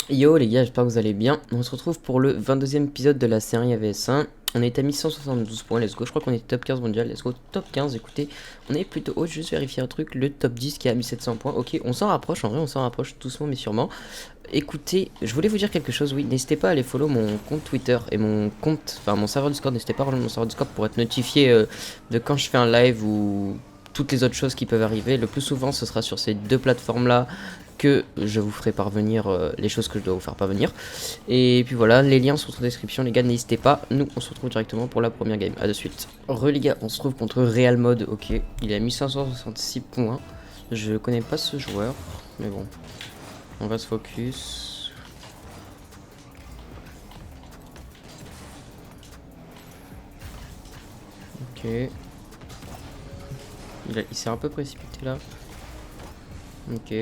Yo les gars, j'espère que vous allez bien. On se retrouve pour le 22e épisode de la série AVS1. On est à 1172 points, let's go. Je crois qu'on est top 15 mondial, let's go. Top 15, écoutez, on est plutôt haut. Juste vérifier un truc, le top 10 qui est à 1700 points. Ok, on s'en rapproche, en vrai, on s'en rapproche doucement mais sûrement. Écoutez, je voulais vous dire quelque chose, oui. N'hésitez pas à aller follow mon compte Twitter et mon compte, enfin mon serveur Discord. N'hésitez pas à rejoindre mon serveur Discord pour être notifié de quand je fais un live ou toutes les autres choses qui peuvent arriver. Le plus souvent, ce sera sur ces deux plateformes-là que je vous ferai parvenir les choses que je dois vous faire parvenir. Et puis voilà, les liens sont en description, les gars, n'hésitez pas. Nous, on se retrouve directement pour la première game. A de suite. Les gars, on se retrouve contre Real Mode, ok. Il a 1566 points. Je connais pas ce joueur, mais bon. On va se focus. Ok. Il s'est un peu précipité là. Ok.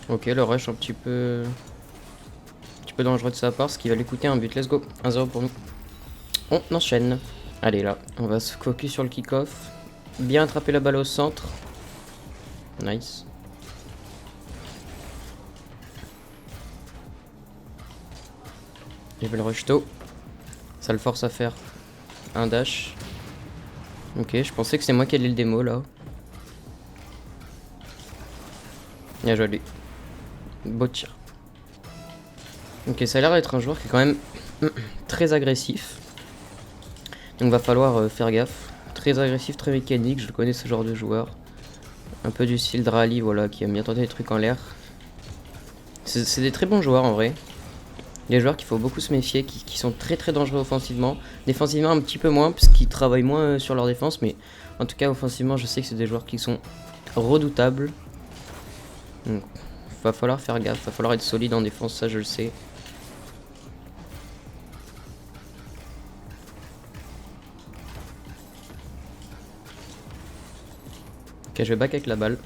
Ok, le rush un petit peu dangereux de sa part, ce qui va lui coûter un but. Let's go, 1-0 pour nous. On enchaîne. Allez là, on va se focus sur le kick-off. Bien attraper la balle au centre. Nice. Il veut le rush tôt. Ça le force à faire un dash. Ok, je pensais que c'est moi qui allais le démo là. Bien joué à lui. Beau tir. Ok, ça a l'air d'être un joueur qui est quand même très agressif. Donc va falloir faire gaffe. Très agressif, très mécanique, je connais ce genre de joueur. Un peu du style Drali, voilà, qui aime bien tenter des trucs en l'air. C'est des très bons joueurs en vrai. Des joueurs qu'il faut beaucoup se méfier, qui sont très très dangereux offensivement. Défensivement un petit peu moins, parce qu'ils travaillent moins sur leur défense. Mais en tout cas offensivement, je sais que c'est des joueurs qui sont redoutables. Donc va falloir faire gaffe, va falloir être solide en défense, ça je le sais. Ok, je vais back avec la balle.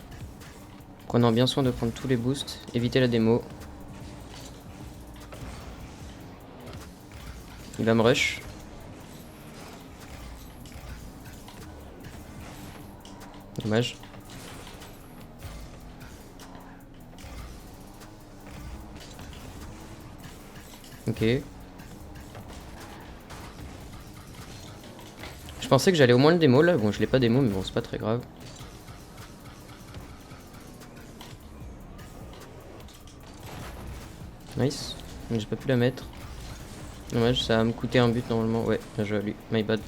Prenant bien soin de prendre tous les boosts, éviter la démo. Il va me rush. Dommage. Ok. Je pensais que j'allais au moins le démo là. Bon, je l'ai pas démo, mais bon, c'est pas très grave. Nice. J'ai pas pu la mettre. Dommage, ça va me coûter un but normalement. Ouais, bien joué à lui. My bad.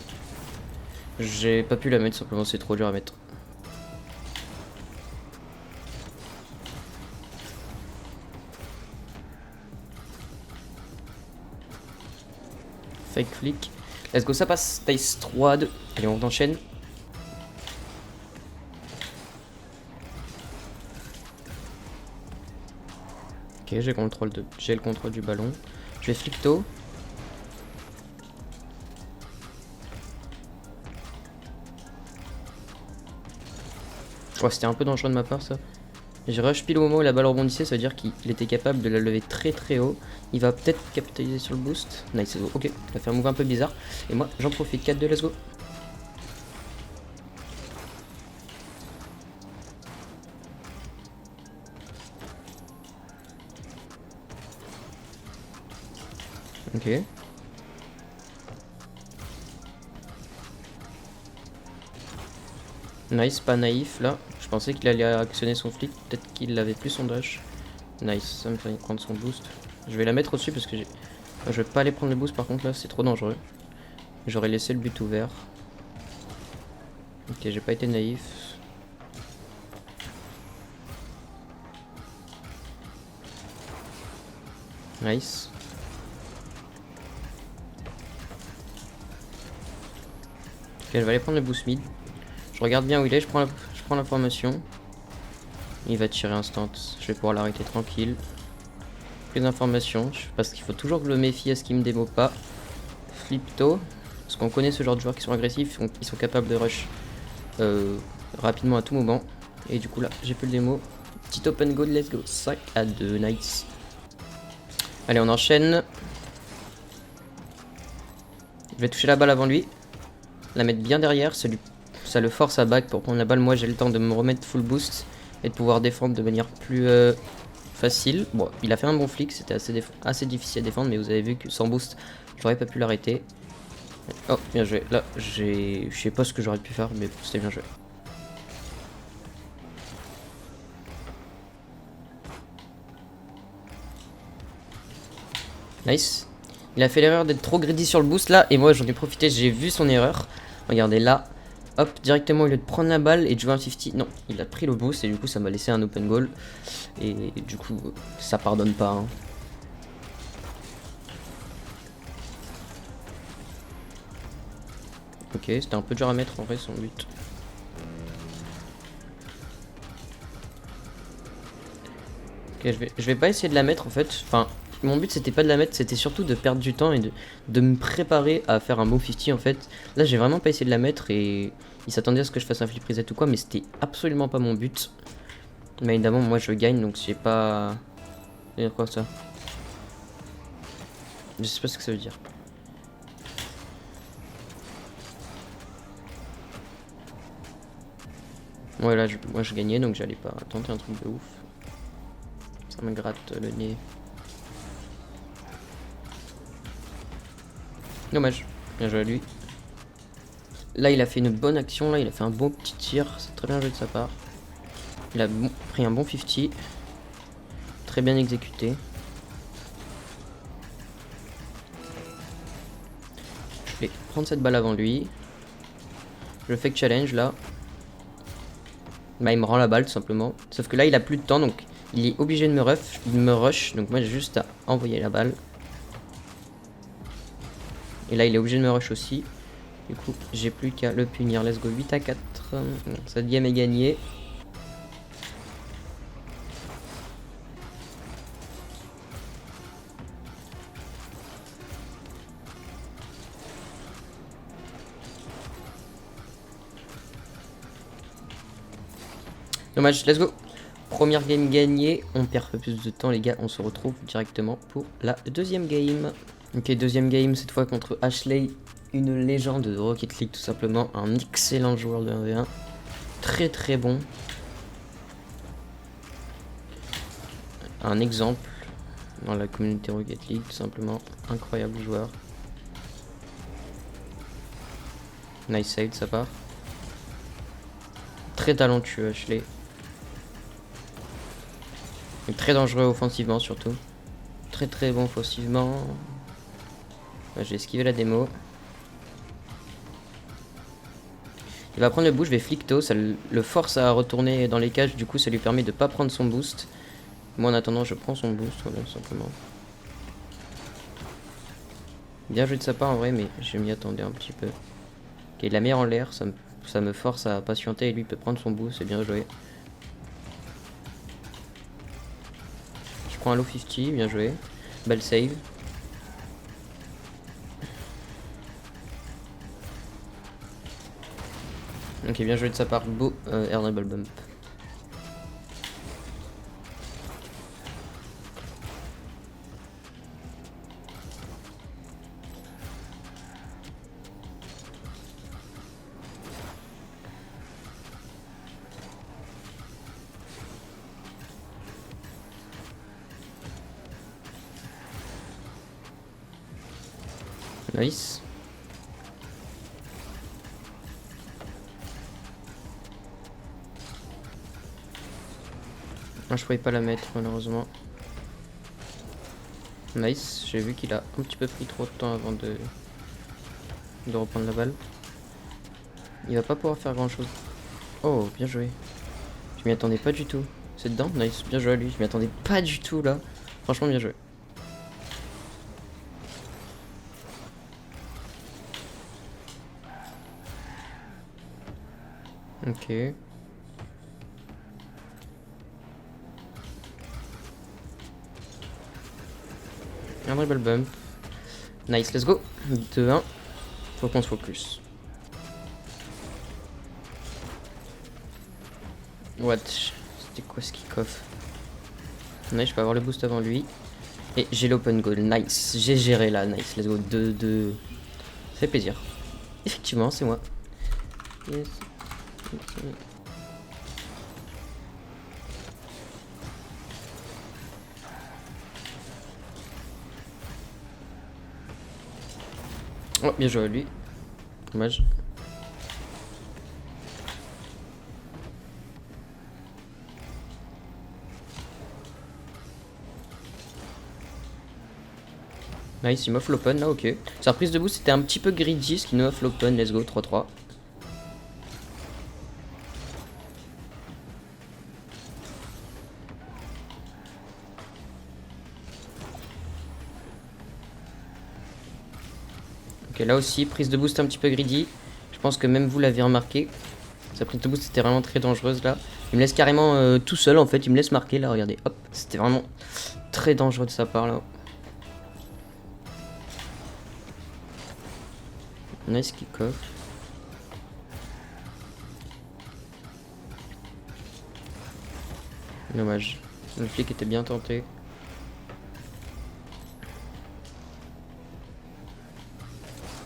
J'ai pas pu la mettre, simplement c'est trop dur à mettre. Fake flick. Let's go, ça passe. Taste 3-2. Allez, on enchaîne. Ok, j'ai le contrôle du ballon. Je vais flick tôt. Oh, c'était un peu dangereux de ma part ça. J'ai rush pile au moment où la balle rebondissait, ça veut dire qu'il était capable de la lever très très haut. Il va peut-être capitaliser sur le boost. Nice, let's go. Ok, il a fait un move un peu bizarre. Et moi, j'en profite. 4-2, let's go. Ok. Nice, pas naïf là. Je pensais qu'il allait actionner son flic. Peut-être qu'il avait plus son dash. Nice, ça me fait prendre son boost. Je vais la mettre au-dessus parce que j'ai. Je vais pas aller prendre le boost par contre là, c'est trop dangereux. J'aurais laissé le but ouvert. Ok, j'ai pas été naïf. Nice. Ok, je vais aller prendre le boost mid. Je regarde bien où il est, je prends l'information. Il va tirer instant. Je vais pouvoir l'arrêter tranquille. Plus d'informations, parce qu'il faut toujours le méfier à ce qu'il me démo pas. Flip tôt. Parce qu'on connaît ce genre de joueurs qui sont agressifs, ils sont capables de rush rapidement à tout moment. Et du coup là, j'ai plus le démo. Petit open goal, let's go. 5-2, nice. Allez, on enchaîne. Je vais toucher la balle avant lui. La mettre bien derrière, Ça le force à back pour prendre la balle. Moi j'ai le temps de me remettre full boost et de pouvoir défendre de manière plus facile. Bon, il a fait un bon flick, c'était assez difficile à défendre, mais vous avez vu que sans boost, j'aurais pas pu l'arrêter. Oh, bien joué. Là, je sais pas ce que j'aurais pu faire, mais c'était bien joué. Nice. Il a fait l'erreur d'être trop greedy sur le boost là, et moi j'en ai profité, j'ai vu son erreur. Regardez là, hop, directement au lieu de prendre la balle et de jouer un 50, non, il a pris le boost et du coup ça m'a laissé un open goal. Et du coup, ça pardonne pas. Hein. Ok, c'était un peu dur à mettre en vrai son but. Ok, je vais pas essayer de la mettre en fait. Enfin, mon but c'était pas de la mettre, c'était surtout de perdre du temps et de me préparer à faire un bon 50 en fait. Là j'ai vraiment pas essayé de la mettre et il s'attendait à ce que je fasse un flip reset ou quoi, mais c'était absolument pas mon but. Mais évidemment moi je gagne donc j'ai pas... Ça veut dire quoi ça? Je sais pas ce que ça veut dire. Ouais là moi je gagnais donc j'allais pas tenter un truc de ouf. Ça me gratte le nez. Dommage, bien joué à lui. Là il a fait une bonne action, là il a fait un bon petit tir, c'est très bien joué de sa part. Il a pris un bon 50. Très bien exécuté. Je vais prendre cette balle avant lui. Je fais que challenge là. Bah il me rend la balle tout simplement. Sauf que là il a plus de temps donc il est obligé de me rush. Donc moi j'ai juste à envoyer la balle. Et là il est obligé de me rush aussi. Du coup j'ai plus qu'à le punir. Let's go 8-4. Cette game est gagnée. Dommage, let's go. Première game gagnée, on perd pas plus de temps les gars, on se retrouve directement pour la deuxième game. Ok, deuxième game cette fois contre Ashley, une légende de Rocket League tout simplement, un excellent joueur de 1v1, très très bon. Un exemple dans la communauté Rocket League tout simplement, incroyable joueur. Nice save de sa part. Très talentueux Ashley. Très dangereux offensivement surtout. Très très bon offensivement. J'ai esquivé la démo. Il va prendre le boost, je vais flick-to, ça le force à retourner dans les cages, du coup ça lui permet de pas prendre son boost. Moi en attendant je prends son boost, voilà, simplement. Bien joué de sa part en vrai, mais je m'y attendais un petit peu. Ok, la met en l'air, ça me force à patienter et lui peut prendre son boost, c'est bien joué. Je prends un low 50, bien joué. Belle save. Ok, bien joué de sa part, beau air dribble bump. Nice. Ah, je pouvais pas la mettre malheureusement. Nice, j'ai vu qu'il a un petit peu pris trop de temps avant de reprendre la balle. Il va pas pouvoir faire grand chose. Oh, bien joué. Je m'y attendais pas du tout. C'est dedans? Nice, bien joué à lui. Je m'y attendais pas du tout là. Franchement, bien joué. Ok. Un dribble bump. Nice, let's go. 2-1. Faut qu'on se focus. What? C'était quoi ce kick-off? Nice, je peux avoir le boost avant lui. Et j'ai l'open goal. Nice. J'ai géré là. Nice, let's go. 2-2. Ça fait plaisir. Effectivement, c'est moi. Yes. Oh, bien joué à lui. Dommage. Nice, il m'offre l'open là, ok. Sa reprise de boost c'était un petit peu greedy, ce qui nous offre l'open, let's go, 3-3. Ok, là aussi, prise de boost un petit peu greedy. Je pense que même vous l'avez remarqué. Sa prise de boost c'était vraiment très dangereuse là. Il me laisse carrément tout seul en fait, il me laisse marquer là, regardez, hop. C'était vraiment très dangereux de sa part là. Nice kick-off. Dommage. Le flic était bien tenté.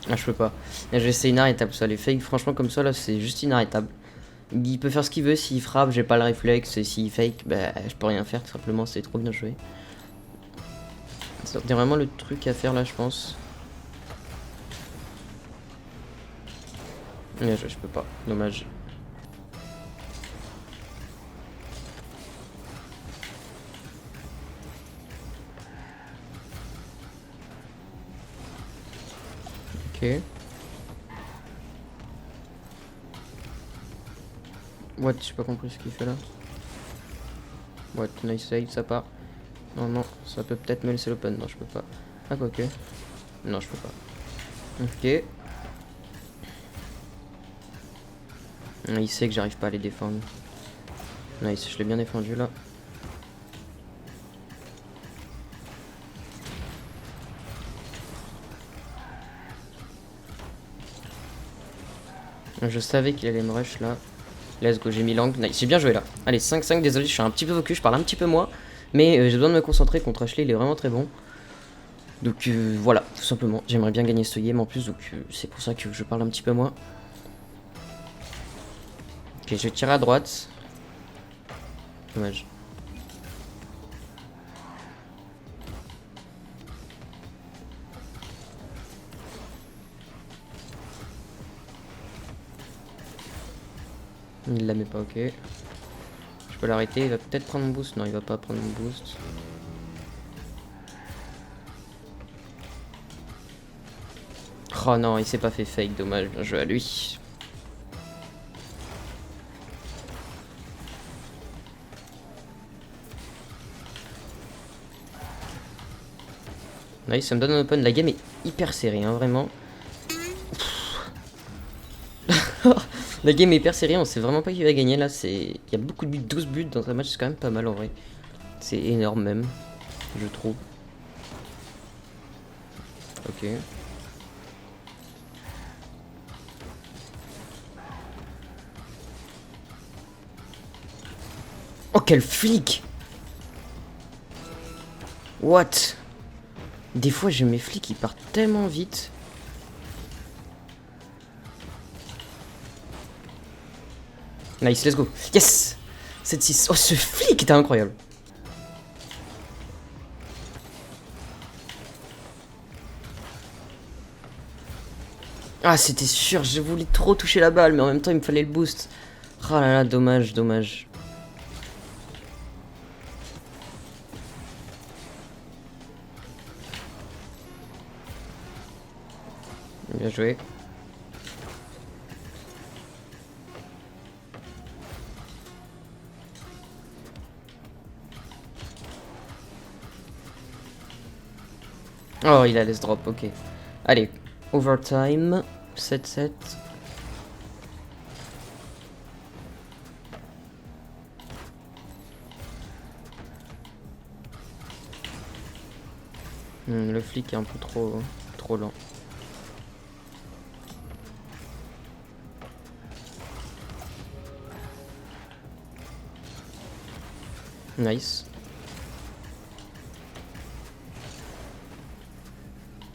Ah, je peux pas. C'est inarrêtable ça. Les fakes, franchement, comme ça, là, c'est juste inarrêtable. Il peut faire ce qu'il veut. S'il frappe, j'ai pas le réflexe. Et s'il fake, bah, je peux rien faire, tout simplement. C'est trop bien joué. C'est vraiment le truc à faire là, je pense. Mais je peux pas. Dommage. Ok. What? J'ai pas compris ce qu'il fait là. What? Nice save, ça part. Non, non, ça peut peut-être me laisser l'open. Non, je peux pas. Ah, quoi que. Non, je peux pas. Ok. Il sait que j'arrive pas à les défendre. Nice, je l'ai bien défendu là. Je savais qu'il allait me rush là. Let's go, j'ai mis l'angle. Nice, j'ai bien joué là. Allez, 5-5, désolé, je suis un petit peu focus, je parle un petit peu moins. Mais j'ai besoin de me concentrer contre Ashley, il est vraiment très bon. Donc voilà, tout simplement. J'aimerais bien gagner ce game en plus, donc c'est pour ça que je parle un petit peu moins. Ok, je vais tirer à droite. Dommage. Il la met pas, ok. Je peux l'arrêter, il va peut-être prendre mon boost. Non, il va pas prendre mon boost. Oh non, il s'est pas fait fake, dommage, bien joué à lui. Nice, ça me donne un open. La game est hyper serrée, hein, vraiment. La game est hyper serrée, on sait vraiment pas qui va gagner là. Il y a beaucoup de buts, 12 buts dans un match, c'est quand même pas mal en vrai. C'est énorme même, je trouve. Ok. Oh, quel flic! What? Des fois, j'ai mes flics, ils partent tellement vite. Nice, let's go. Yes! 7-6. Oh, ce flic était incroyable. Ah, c'était sûr, je voulais trop toucher la balle, mais en même temps, il me fallait le boost. Oh là là, dommage, dommage. Bien joué. Oh, il a laisse drop, ok. Allez, overtime, 7-7. Le flic est un peu trop lent. Nice.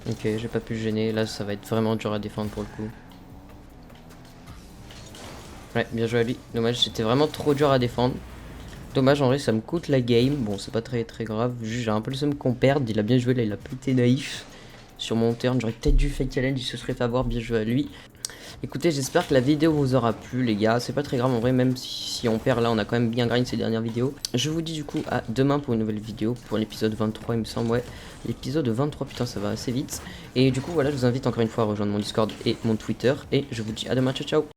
Ok, j'ai pas pu le gêner. Là, ça va être vraiment dur à défendre pour le coup. Ouais, bien joué à lui. Dommage, c'était vraiment trop dur à défendre. Dommage, en vrai, ça me coûte la game. Bon, c'est pas très grave. Juste, j'ai un peu le seum qu'on perde. Il a bien joué, là, il a pas été naïf sur mon turn. J'aurais peut-être dû fake challenge, il se serait fait avoir. Bien joué à lui. Écoutez, j'espère que la vidéo vous aura plu, les gars. C'est pas très grave, en vrai, même si on perd là, on a quand même bien grind ces dernières vidéos. Je vous dis du coup à demain pour une nouvelle vidéo, pour l'épisode 23, il me semble. Ouais, l'épisode 23, putain, ça va assez vite. Et du coup, voilà, je vous invite encore une fois à rejoindre mon Discord et mon Twitter. Et je vous dis à demain, ciao ciao.